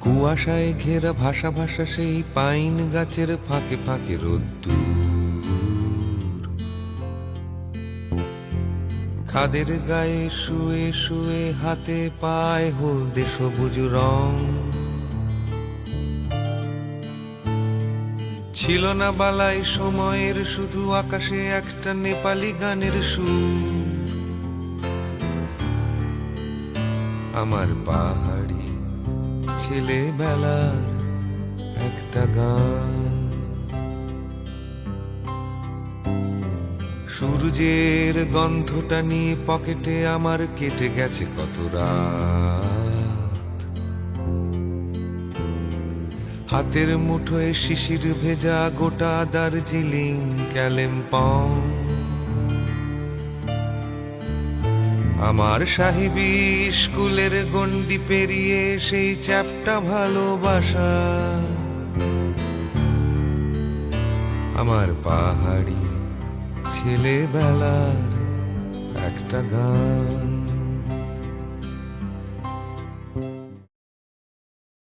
কুয়াশায় ঘেরা ভাষা ভাষা সেই পাইন গাছের ফাঁকে ফাঁকে রোদ্দুর, খাদের গায়ে শুয়ে শুয়ে হাতে পায় হলদে সবুজ রং। ছিল না বালাই সময়ের, শুধু আকাশে একটা নেপালি গানের সুর। আমার পাহাড়ি ছেলেবেলার একটা গান। সূর্যের গন্ধটা নিয়ে পকেটে আমার কেটে গেছে কত রাত। হাতের মুঠোয় শিশির ভেজা গোটা দার্জিলিং কালিম্পং। আমার সাহেবী স্কুলের গণ্ডি পেরিয়ে সেই চ্যাপ্টা ভালোবাসা। আমার পাহাড়ি ছেলেবেলার একটা গান।